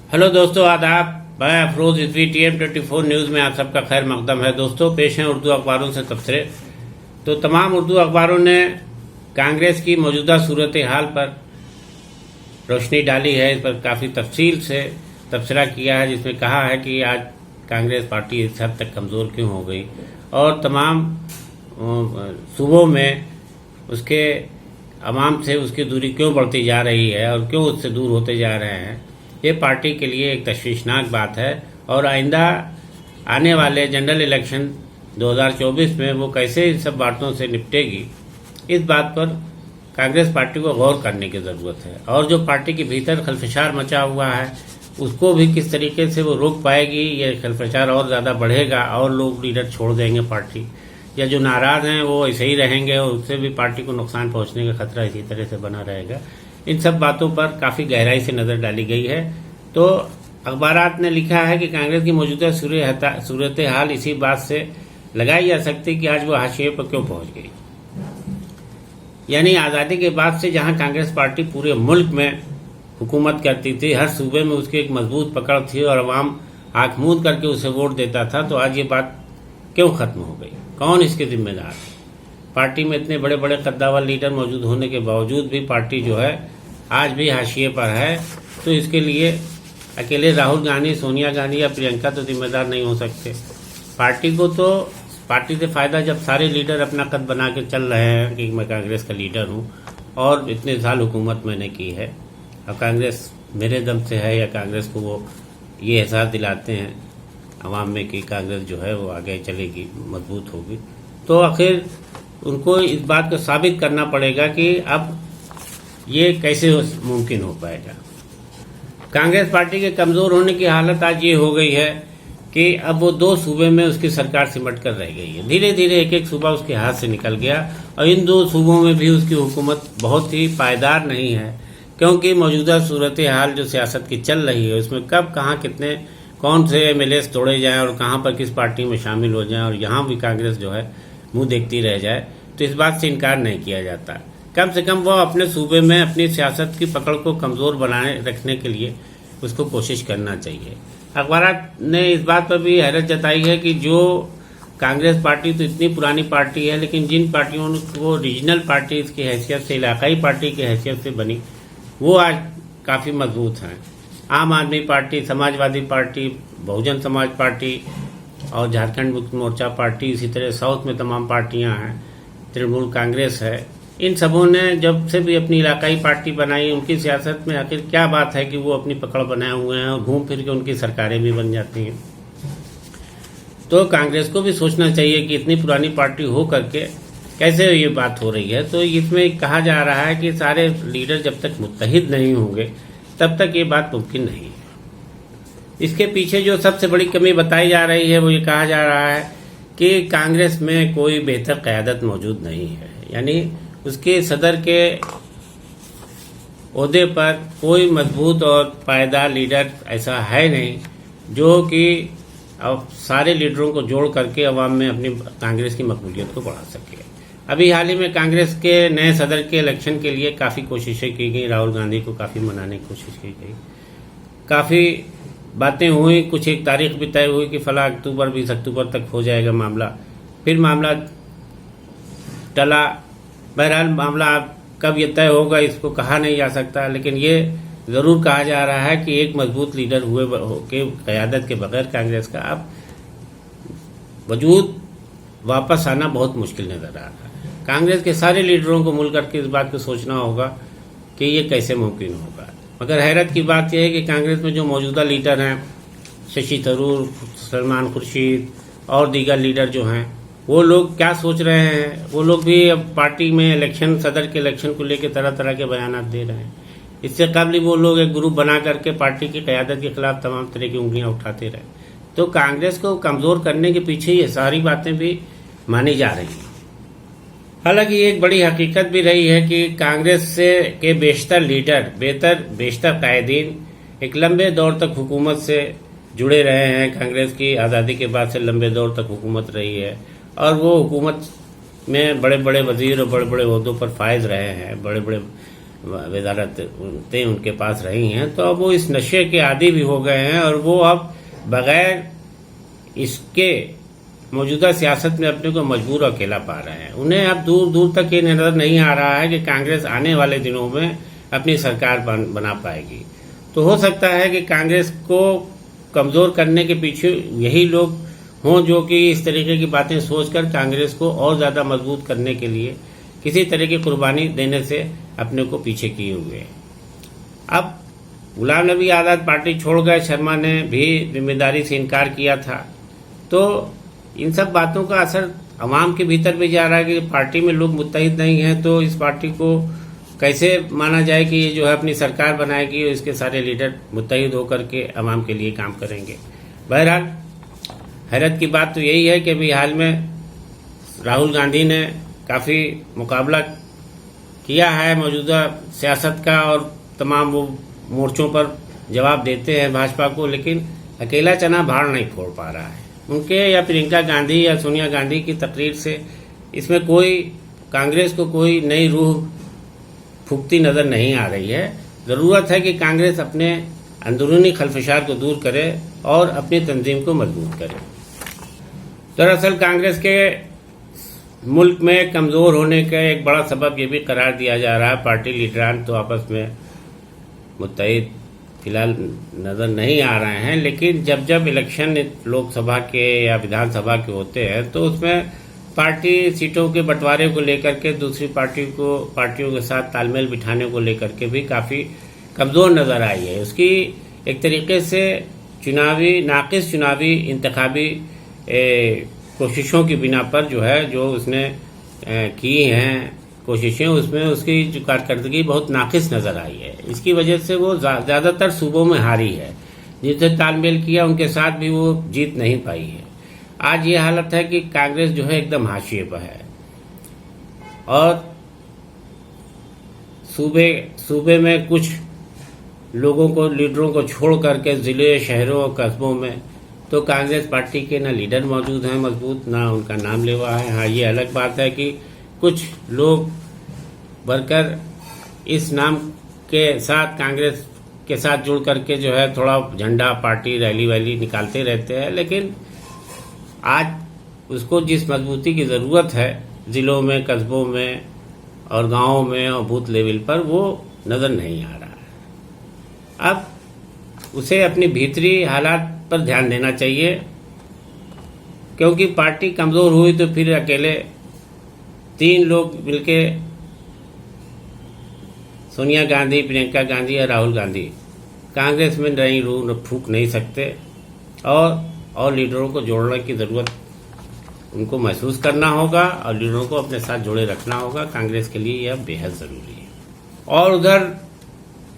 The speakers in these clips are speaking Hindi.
हेलो दोस्तों, आदाब। मैं अफरोज रिजवी TM24 न्यूज़ में आप सबका खैर मकदम है। दोस्तों, पेश हैं उर्दू अखबारों से तबसरे। तो तमाम उर्दू अखबारों ने कांग्रेस की मौजूदा सूरत हाल पर रोशनी डाली है। इस पर काफ़ी तफसील से तबसरा किया है, जिसमें कहा है कि आज कांग्रेस पार्टी इस हद तक कमज़ोर क्यों हो गई और तमाम सूबों में उसके अवाम से उसकी दूरी क्यों बढ़ती जा रही है और क्यों उससे दूर होते जा रहे हैं। ये पार्टी के लिए एक तशवीशनाक बात है और आइंदा आने वाले जनरल इलेक्शन 2024 में वो कैसे इन सब बातों से निपटेगी, इस बात पर कांग्रेस पार्टी को गौर करने की ज़रूरत है। और जो पार्टी के भीतर खलफशार मचा हुआ है उसको भी किस तरीके से वो रोक पाएगी। ये खलफशार और ज़्यादा बढ़ेगा और लोग लीडर छोड़ देंगे पार्टी, या जो नाराज़ हैं वो ऐसे ही रहेंगे और उससे भी पार्टी को नुकसान पहुंचने का खतरा इसी तरह से बना रहेगा। इन सब बातों पर काफ़ी गहराई से नज़र डाली गई है। तो अखबारात ने लिखा है कि कांग्रेस की मौजूदा सूरत हाल इसी बात से लगाई जा सकती है कि आज वो हाशिए पर क्यों पहुंच गई। यानी आज़ादी के बाद से जहां कांग्रेस पार्टी पूरे मुल्क में हुकूमत करती थी, हर सूबे में उसकी एक मजबूत पकड़ थी और अवाम आंख मूंद करके उसे वोट देता था, तो आज ये बात क्यों खत्म हो गई? कौन इसके जिम्मेदार है? पार्टी में इतने बड़े बड़े कद्दावर लीडर मौजूद होने के बावजूद भी पार्टी जो है आज भी हाशिए पर है। तो इसके लिए अकेले राहुल गांधी, सोनिया गांधी या प्रियंका तो जिम्मेदार नहीं हो सकते। पार्टी को तो पार्टी से फायदा जब सारे लीडर अपना कद बना के चल रहे हैं कि मैं कांग्रेस का लीडर हूं और इतने साल हुकूमत मैंने की है और कांग्रेस मेरे दम से है, या कांग्रेस को वो ये एहसास दिलाते हैं अवाम में कि कांग्रेस जो है वो आगे चलेगी, मजबूत होगी, तो आखिर उनको इस बात को साबित करना पड़ेगा कि अब ये कैसे मुमकिन हो पाएगा। कांग्रेस पार्टी के कमज़ोर होने की हालत आज ये हो गई है कि अब वो 2 सूबे में उसकी सरकार सिमट कर रह गई है। धीरे धीरे एक एक सूबा उसके हाथ से निकल गया और इन 2 सूबों में भी उसकी हुकूमत बहुत ही पायदार नहीं है, क्योंकि मौजूदा सूरत हाल जो सियासत की चल रही है उसमें कब कहाँ कितने कौन से MLAs तोड़े जाएं और कहाँ पर किस पार्टी में शामिल हो जाएं और यहाँ भी कांग्रेस जो है मुंह देखती रह जाए, तो इस बात से इनकार नहीं किया जाता। कम से कम वो अपने सूबे में अपनी सियासत की पकड़ को कमज़ोर बनाए रखने के लिए उसको कोशिश करना चाहिए। अखबारात ने इस बात पर भी हैरत जताई है कि जो कांग्रेस पार्टी तो इतनी पुरानी पार्टी है, लेकिन जिन पार्टियों को रीजनल पार्टी की हैसियत से, इलाकाई पार्टी की हैसियत से बनी, वो आज काफ़ी मजबूत हैं। आम आदमी party, Samajwadi party, Bahujan Samaj party और झारखंड मुक्ति मोर्चा पार्टी, इसी तरह साउथ में तमाम पार्टियां हैं, तृणमूल कांग्रेस है। इन सबों ने जब से भी अपनी इलाकाई पार्टी बनाई, उनकी सियासत में आखिर क्या बात है कि वो अपनी पकड़ बनाए हुए हैं और घूम फिर के उनकी सरकारें भी बन जाती हैं। तो कांग्रेस को भी सोचना चाहिए कि इतनी पुरानी पार्टी हो करके कैसे ये बात हो रही है। तो इसमें कहा जा रहा है कि सारे लीडर जब तक मुत्तहिद नहीं होंगे तब तक ये बात मुमकिन नहीं है। इसके पीछे जो सबसे बड़ी कमी बताई जा रही है वो ये कहा जा रहा है कि कांग्रेस में कोई बेहतर क़यादत मौजूद नहीं है। यानी उसके सदर के ओहदे पर कोई मजबूत और पायदार लीडर ऐसा है नहीं जो कि अब सारे लीडरों को जोड़ करके अवाम में अपनी कांग्रेस की मकबूलियत को बढ़ा सके। अभी हाल ही में कांग्रेस के नए सदर के इलेक्शन के लिए काफ़ी कोशिशें की गई, राहुल गांधी को काफ़ी मनाने की कोशिश की गई, काफ़ी बातें हुई, कुछ एक तारीख भी तय हुई कि फला अक्टूबर 20 अक्टूबर तक हो जाएगा मामला, फिर मामला टला। बहरहाल मामला कब ये तय होगा इसको कहा नहीं जा सकता, लेकिन ये ज़रूर कहा जा रहा है कि एक मजबूत लीडर हुए के क़यादत के बगैर कांग्रेस का अब वजूद वापस आना बहुत मुश्किल नज़र आ रहा है। कांग्रेस के सारे लीडरों को मिल करके इस बात को सोचना होगा कि ये कैसे मुमकिन होगा। मगर हैरत की बात यह है कि कांग्रेस में जो मौजूदा लीडर हैं, शशि थरूर, सलमान खुर्शीद और दीगर लीडर जो हैं, वो लोग क्या सोच रहे हैं? वो लोग भी अब पार्टी में इलेक्शन, सदर के इलेक्शन को लेकर तरह तरह के बयान दे रहे हैं। इससे कबल वो लोग एक ग्रुप बना करके पार्टी की क़यादत के खिलाफ तमाम तरह की उंगलियां उठाते रहे। तो कांग्रेस को कमज़ोर करने के पीछे ये सारी बातें भी मानी जा रही हैं। हालांकि एक बड़ी हकीकत भी रही है कि कांग्रेस से के बेशतर लीडर, बेशतर कायदीन एक लंबे दौर तक हुकूमत से जुड़े रहे हैं। कांग्रेस की आज़ादी के बाद से लंबे दौर तक हुकूमत रही है और वो हुकूमत में बड़े बड़े वजीर और बड़े बड़े ओहदों पर फायज रहे हैं, बड़े बड़े वजारतें उनके पास रही हैं, तो अब वो इस नशे के आदी भी हो गए हैं और वो अब बगैर इसके मौजूदा सियासत में अपने को मजबूर अकेला पा रहे हैं। उन्हें अब दूर दूर तक ये नजर नहीं आ रहा है कि कांग्रेस आने वाले दिनों में अपनी सरकार बना पाएगी। तो हो सकता है कि कांग्रेस को कमजोर करने के पीछे यही लोग हों जो कि इस तरीके की बातें सोचकर कांग्रेस को और ज्यादा मजबूत करने के लिए किसी तरह की कुर्बानी देने से अपने को पीछे किए हुए हैं। अब गुलाम नबी आजाद पार्टी छोड़ गए, शर्मा ने भी जिम्मेदारी से इनकार किया था, तो इन सब बातों का असर अवाम के भीतर भी जा रहा है कि पार्टी में लोग मुत्तहिद नहीं हैं, तो इस पार्टी को कैसे माना जाए कि ये जो है अपनी सरकार बनाएगी और इसके सारे लीडर मुत्तहिद होकर के अवाम के लिए काम करेंगे। बहरहाल हैरत की बात तो यही है कि अभी हाल में राहुल गांधी ने काफ़ी मुकाबला किया है मौजूदा सियासत का और तमाम वो मोर्चों पर जवाब देते हैं भाजपा को, लेकिन अकेला चना भाड़ नहीं फोड़ पा रहा है। उनके या प्रियंका गांधी या सोनिया गांधी की तकरीर से इसमें कोई कांग्रेस को कोई नई रूह फूकती नजर नहीं आ रही है। जरूरत है कि कांग्रेस अपने अंदरूनी खलफशार को दूर करे और अपनी तंजीम को मजबूत करे। दरअसल कांग्रेस के मुल्क में कमजोर होने का एक बड़ा सबब ये भी करार दिया जा रहा है, पार्टी लीडरान तो आपस में मुत्तहिद फिलहाल नजर नहीं आ रहे हैं, लेकिन जब जब इलेक्शन लोकसभा के या विधानसभा के होते हैं तो उसमें पार्टी सीटों के बंटवारे को लेकर के दूसरी पार्टियों के साथ तालमेल बिठाने को लेकर के भी काफी कमजोर नजर आई है। उसकी एक तरीके से नाकिस चुनावी इंतखाबी कोशिशों की बिना पर जो है जो उसने की हैं कोशिशें, उसमें उसकी जो कारकर्दगी बहुत नाकिस नजर आई है। इसकी वजह से वो ज्यादातर सूबों में हारी है, जिनसे तालमेल किया उनके साथ भी वो जीत नहीं पाई है। आज ये हालत है कि कांग्रेस जो है एकदम हाशिए पर है और सूबे में कुछ लोगों को, लीडरों को छोड़ करके जिले, शहरों और कस्बों में तो कांग्रेस पार्टी के ना लीडर मौजूद हैं मजबूत, ना उनका नाम लेवा है। हाँ, ये अलग बात है कि कुछ लोग वर्कर इस नाम के साथ कांग्रेस के साथ जुड़ करके जो है थोड़ा झंडा, पार्टी, रैली वैली निकालते रहते हैं, लेकिन आज उसको जिस मजबूती की ज़रूरत है ज़िलों में, कस्बों में और गांवों में और बूथ लेवल पर, वो नज़र नहीं आ रहा है। अब उसे अपनी भीतरी हालात पर ध्यान देना चाहिए, क्योंकि पार्टी कमज़ोर हुई तो फिर अकेले 3 लोग मिलके सोनिया गांधी, प्रियंका गांधी और राहुल गांधी कांग्रेस में नई रूह फूंक नहीं सकते और लीडरों को जोड़ने की ज़रूरत उनको महसूस करना होगा और लीडरों को अपने साथ जोड़े रखना होगा। कांग्रेस के लिए यह बेहद ज़रूरी है। और उधर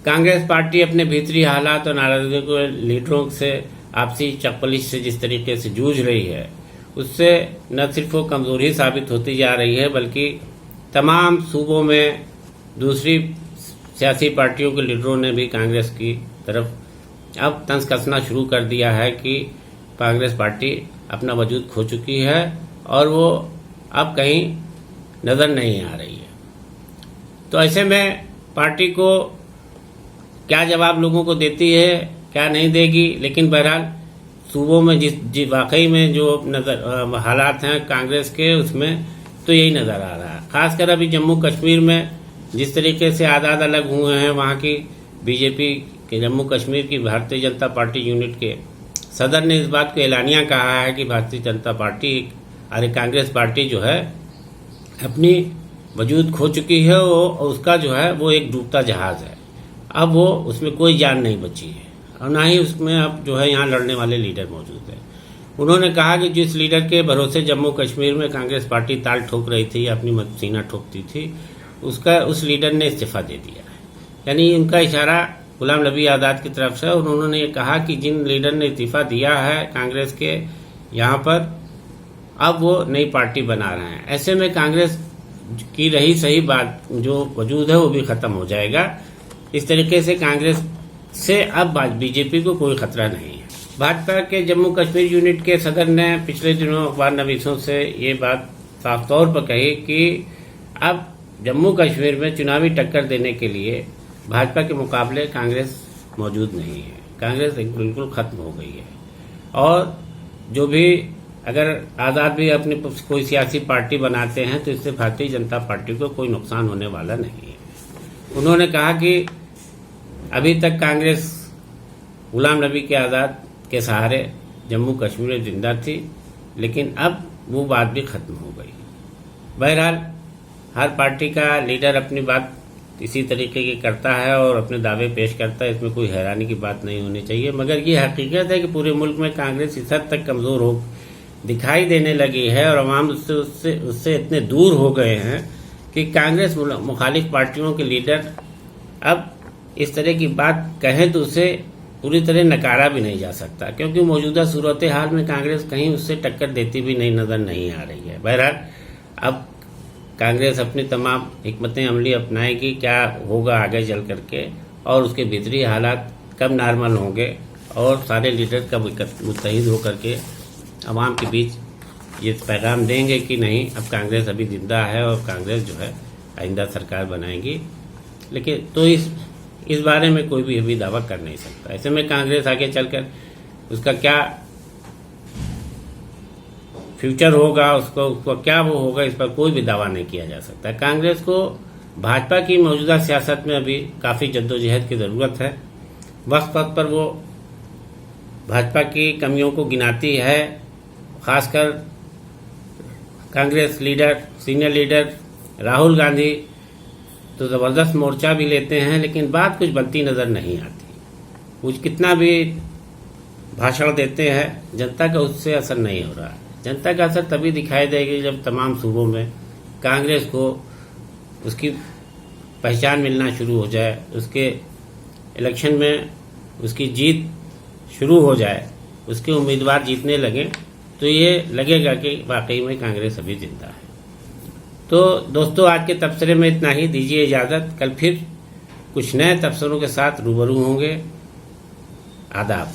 कांग्रेस पार्टी अपने भीतरी हालात और नाराजगी को लीडरों से आपसी चपलिश से जिस तरीके से जूझ रही है, उससे न सिर्फ वो कमजोरी साबित होती जा रही है, बल्कि तमाम सूबों में दूसरी सियासी पार्टियों के लीडरों ने भी कांग्रेस की तरफ अब तंज कसना शुरू कर दिया है कि कांग्रेस पार्टी अपना वजूद खो चुकी है और वो अब कहीं नजर नहीं आ रही है। तो ऐसे में पार्टी को क्या जवाब लोगों को देती है, क्या नहीं देगी, लेकिन बहरहाल सूबों में जिस वाकई में जो नजर हालात हैं कांग्रेस के, उसमें तो यही नजर आ रहा है। खासकर अभी जम्मू कश्मीर में जिस तरीके से आज़ाद अलग हुए हैं, वहाँ की बीजेपी के जम्मू कश्मीर की भारतीय जनता पार्टी यूनिट के सदर ने इस बात को एलानिया कहा है कि भारतीय जनता पार्टी अरे कांग्रेस पार्टी जो है अपनी वजूद खो चुकी है, उसका जो है वो एक डूबता जहाज है। अब वो उसमें कोई जान नहीं बची है और ना ही उसमें अब जो है यहाँ लड़ने वाले लीडर मौजूद हैं। उन्होंने कहा कि जिस लीडर के भरोसे जम्मू कश्मीर में कांग्रेस पार्टी ताल ठोक रही थी, अपनी सीना ठोकती थी, उस लीडर ने इस्तीफा दे दिया है। यानी उनका इशारा गुलाम नबी आज़ाद की तरफ से, और उन्होंने ये कहा कि जिन लीडर ने इस्तीफा दिया है कांग्रेस के यहाँ पर, अब वो नई पार्टी बना रहे हैं। ऐसे में कांग्रेस की रही सही बात जो वजूद है वो भी खत्म हो जाएगा। इस तरीके से कांग्रेस से अब बीजेपी को कोई खतरा नहीं है। भाजपा के जम्मू कश्मीर यूनिट के सदर ने पिछले दिनों अखबार नवीसों से ये बात साफ तौर पर कही कि अब जम्मू कश्मीर में चुनावी टक्कर देने के लिए भाजपा के मुकाबले कांग्रेस मौजूद नहीं है। कांग्रेस बिल्कुल खत्म हो गई है। और जो भी अगर आज़ाद भी अपनी कोई सियासी पार्टी बनाते हैं तो इससे भारतीय जनता पार्टी को कोई नुकसान होने वाला नहीं है। उन्होंने कहा कि अभी तक कांग्रेस गुलाम नबी के आज़ाद के सहारे जम्मू कश्मीर में जिंदा थी, लेकिन अब वो बात भी खत्म हो गई। बहरहाल हर पार्टी का लीडर अपनी बात इसी तरीके की करता है और अपने दावे पेश करता है, इसमें कोई हैरानी की बात नहीं होनी चाहिए। मगर ये हकीकत है कि पूरे मुल्क में कांग्रेस इस हद तक कमज़ोर हो दिखाई देने लगी है और अवाम उससे इतने दूर हो गए हैं कि कांग्रेस मुखालिफ पार्टियों के लीडर अब इस तरह की बात कहें तो उसे पूरी तरह नकारा भी नहीं जा सकता, क्योंकि मौजूदा सूरत हाल में कांग्रेस कहीं उससे टक्कर देती भी नहीं नजर नहीं आ रही है। बहरहाल अब कांग्रेस अपनी तमाम हिकमतें अमली अपनाएगी, क्या होगा आगे चल करके, और उसके भीतरी हालात कब नॉर्मल होंगे और सारे लीडर कब मुत्तहिद होकर के अवाम के बीच ये पैगाम देंगे कि नहीं अब कांग्रेस अभी जिंदा है और कांग्रेस जो है आइंदा सरकार बनाएगी। लेकिन तो इस बारे में कोई भी अभी दावा कर नहीं सकता। ऐसे में कांग्रेस आगे चलकर उसका क्या फ्यूचर होगा, उसको क्या वो होगा, इस पर कोई भी दावा नहीं किया जा सकता। कांग्रेस को भाजपा की मौजूदा सियासत में अभी काफ़ी जद्दोजहद की ज़रूरत है। वक्त वक्त पर वो भाजपा की कमियों को गिनाती है, खासकर Congress leader senior leader Rahul Gandhi तो ज़बरदस्त मोर्चा भी लेते हैं, लेकिन बात कुछ बनती नज़र नहीं आती। कुछ कितना भी भाषण देते हैं, जनता का उससे असर नहीं हो रहा है। जनता का असर तभी दिखाई देगी जब तमाम सूबों में कांग्रेस को उसकी पहचान मिलना शुरू हो जाए, उसके इलेक्शन में उसकी जीत शुरू हो जाए, उसके उम्मीदवार जीतने लगें, तो ये लगेगा कि वाकई में कांग्रेस अभी जिंदा है। तो दोस्तों, आज के तबसरे में इतना ही। दीजिए इजाज़त। कल फिर कुछ नए तबसरों के साथ रूबरू होंगे। आदाब।